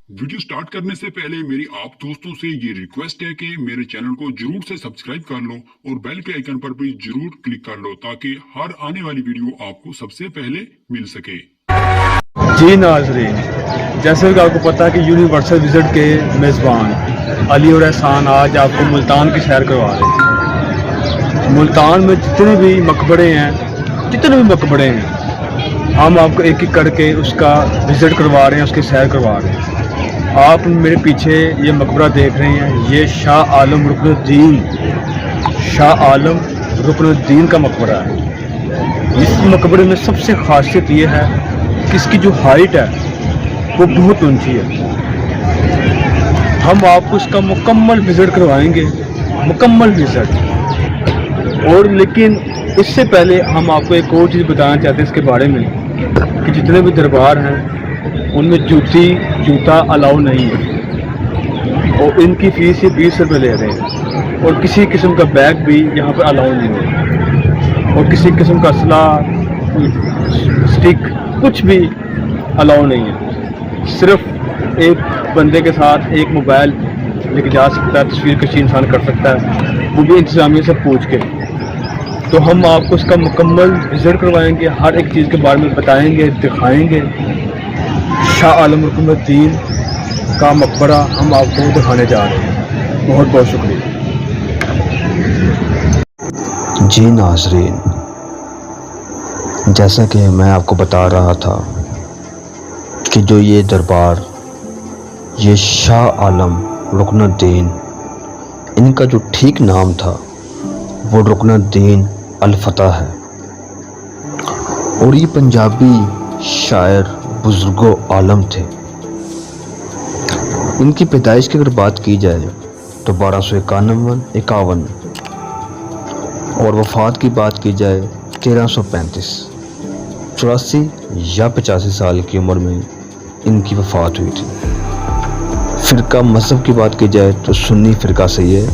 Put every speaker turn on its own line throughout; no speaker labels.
Video start करने से पहले मेरी आप दोस्तों से ये रिक्वेस्ट है कि मेरे चैनल को जरूर से सब्सक्राइब कर लो और बेल के आइकन पर भी जरूर क्लिक कर लो ताकि हर आने वाली वीडियो आपको सबसे पहले मिल सके।
जी नाज़रीन, जैसे कि आपको पता है कि यूनिवर्सल विजिट के मेज़बान अली और एहसान आज आपको मुल्तान की सैर करवा रहे हैं। मुल्तान में जितने भी मकबरे हैं हम आपको एक एक करके उसका विज़िट करवा रहे हैं, उसकी सैर करवा रहे हैं। आप मेरे पीछे ये मकबरा देख रहे हैं, ये शाह आलम रुकनुद्दीन का मकबरा है। इस मकबरे में सबसे खासियत ये है कि इसकी जो हाइट है वो बहुत ऊंची है। हम आपको इसका मुकम्मल विज़िट करवाएंगे, मुकम्मल विज़िट। और लेकिन इससे पहले हम आपको एक और चीज़ बताना चाहते हैं इसके बारे में कि जितने भी दरबार हैं उनमें जूता अलाउ नहीं है और इनकी फ़ीस ये 20 रुपये ले रहे हैं और किसी किस्म का बैग भी यहाँ पर अलाउ नहीं है और किसी किस्म का असला, स्टिक, कुछ भी अलाउ नहीं है। सिर्फ एक बंदे के साथ एक मोबाइल लेके जा सकता है, तस्वीर कशी इंसान कर सकता है, वो भी इंतज़ामिया से पूछ के। तो हम आपको इसका मुकम्मल विज़िट करवाएंगे, हर एक चीज़ के बारे में बताएंगे, दिखाएंगे। शाह आलम रुकनुद्दीन का मकबरा हम आपको दिखाने जा रहे हैं। बहुत बहुत शुक्रिया।
जी नाज़रीन, जैसा कि मैं आपको बता रहा था कि जो ये दरबार, ये शाह आलम रुकनुद्दीन, इनका जो ठीक नाम था वो रुकनुद्दीन अल फतह है। और ये पंजाबी शायर बुजुर्गो आलम थे। इनकी पैदाइश की अगर बात की जाए तो 1251 और वफ़ात की बात की जाए 1335, 84 या 85 साल की उम्र में इनकी वफ़ात हुई थी। फ़िरका मज़हब की बात की जाए तो सुन्नी फ़िरका से ये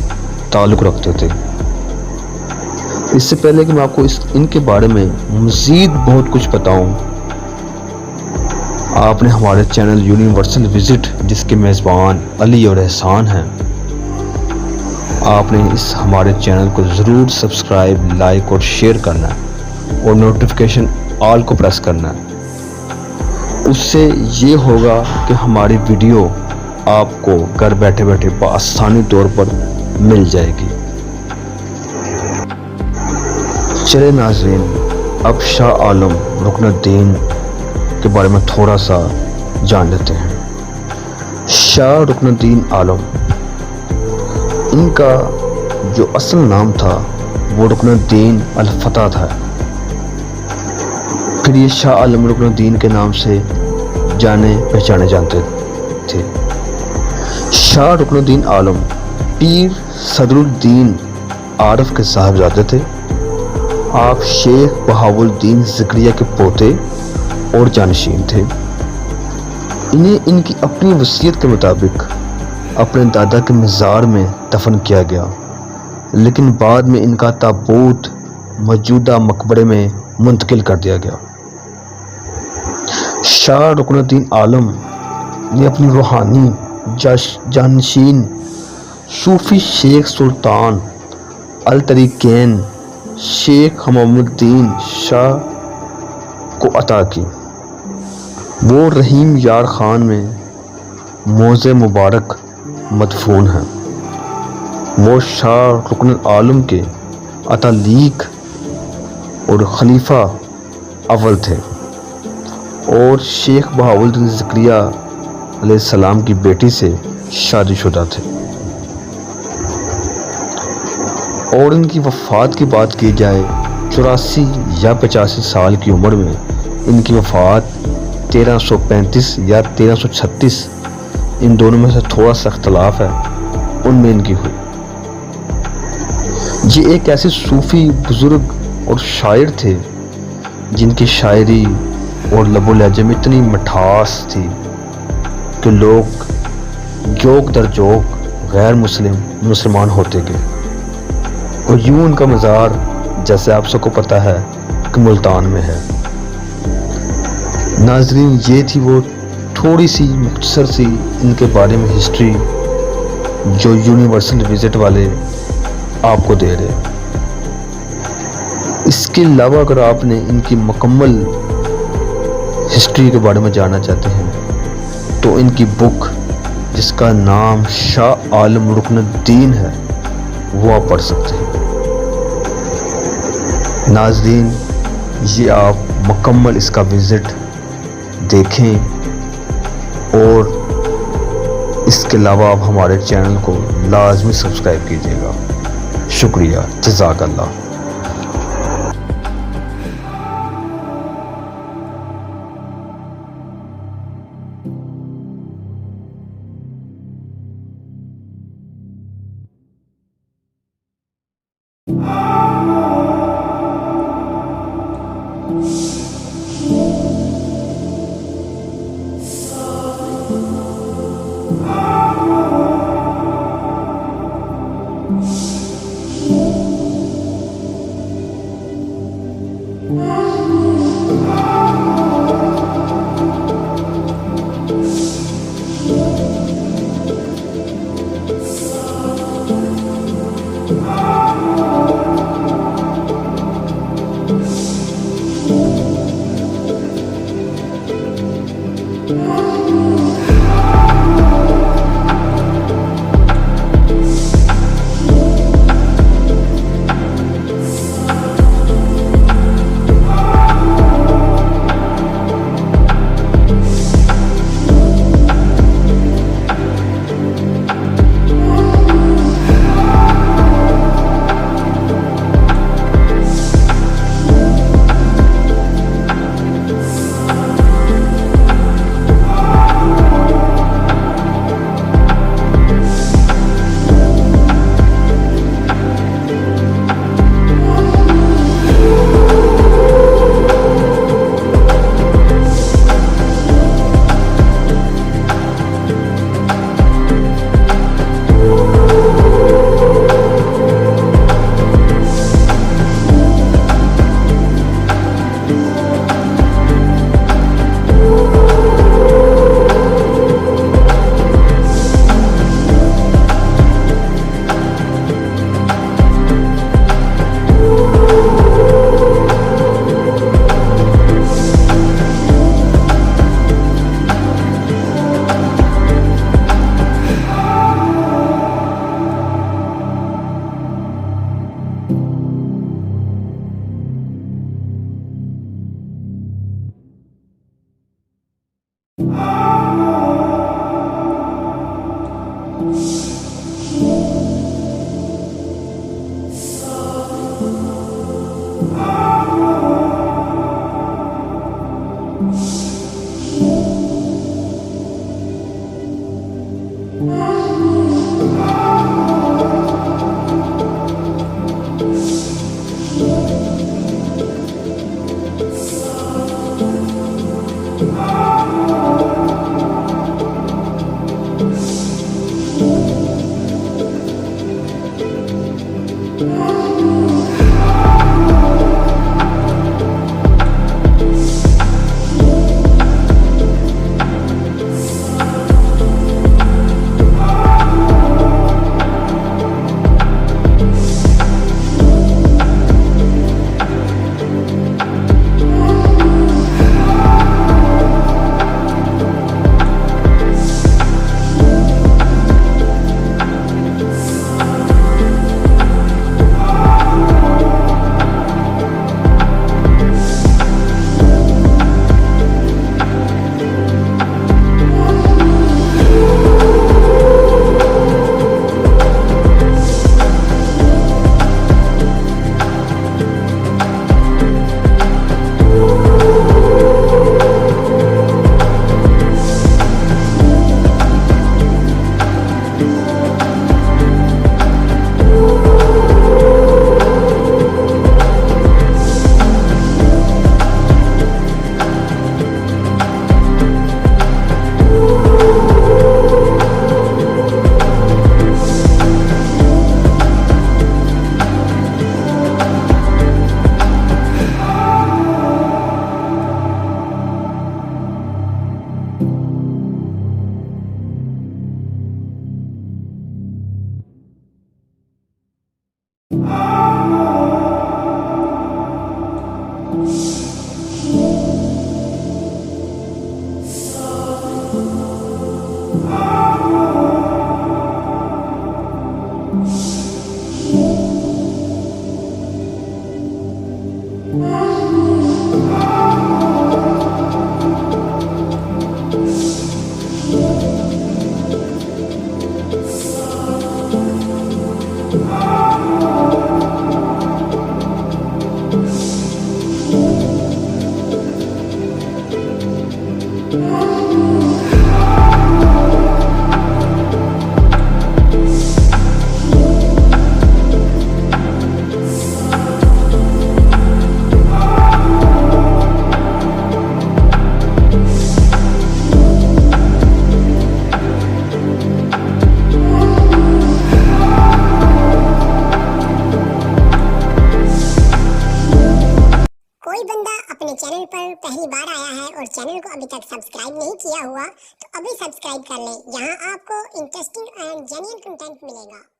ताल्लुक़ रखते थे। इससे पहले कि मैं आपको इनके बारे में मज़ीद बहुत कुछ बताऊं, आपने हमारे चैनल यूनिवर्सल विजिट, जिसके मेज़बान अली और एहसान हैं, आपने इस हमारे चैनल को ज़रूर सब्सक्राइब, लाइक और शेयर करना है और नोटिफिकेशन ऑल को प्रेस करना है। उससे ये होगा कि हमारी वीडियो आपको घर बैठे बैठे बआसानी तौर पर मिल जाएगी। चले नाज़रीन, अब शाह आलम रुकनुद्दीन के बारे में थोड़ा सा जान लेते हैं। शाह रुकनुद्दीन आलम, इनका जो असल नाम था वो रुकनुद्दीन अल फतह था। फिर ये शाह आलम रुकनुद्दीन के नाम से जाने पहचाने जाते थे। शाह रुकनुद्दीन आलम पीर सदरुद्दीन आरफ के साहबजादे थे। आप शेख बहाउद्दीन ज़करिया के पोते और जानशीन थे। इन्हें इनकी अपनी वसीयत के मुताबिक अपने दादा के मज़ार में दफन किया गया, लेकिन बाद में इनका ताबूत मौजूदा मकबरे में मुंतकिल कर दिया गया। शाह रुकनुद्दीन आलम ने अपनी रूहानी जानशीन सूफ़ी शेख सुल्तान अल तरीक़ैन शेख हमामुद्दीन शाह को अता की। वो रहीम यार ख़ान में मौज़े मुबारक मदफून हैं। वो शाह रुकन आलम के अतालीक और खलीफा अव्वल थे और शेख बहाउद्दीन ज़करिया अलैहिस्सलाम की बेटी से शादीशुदा थे। और इनकी वफ़ात की बात की जाए 84 या 85 साल की उम्र में इनकी वफ़ात 1335 या 1336, इन दोनों में से थोड़ा सा इख्तलाफ है, उनमें इनकी हुई। ये एक ऐसे सूफ़ी बुज़ुर्ग और शायर थे जिनकी शायरी और लबो लहजे में इतनी मिठास थी कि लोग जोक दर जोक गैर मुसलमान होते गए। और यूं उनका मज़ार, जैसे आप सबको पता है, कि मुल्तान में है। नाज़रीन, ये थी वो थोड़ी सी मुख्तसर सी इनके बारे में हिस्ट्री जो यूनिवर्सल विजिट वाले आपको दे रहे हैं। इसके अलावा अगर आपने इनकी मुकम्मल हिस्ट्री के बारे में जानना चाहते हैं तो इनकी बुक जिसका नाम शाह आलम रुकनुद्दीन है वो आप पढ़ सकते हैं। नाज़रीन, ये आप मुकम्मल इसका विज़िट देखें और इसके अलावा आप हमारे चैनल को लाजमी सब्सक्राइब कीजिएगा। शुक्रिया, जज़ाकल्लाह।
اپنے چینل پر پہلی بار آیا ہے اور چینل کو ابھی تک سبسکرائب نہیں کیا ہوا تو ابھی سبسکرائب کر لیں، یہاں آپ کو انٹرسٹنگ اینڈ جینیئن کنٹینٹ ملے گا۔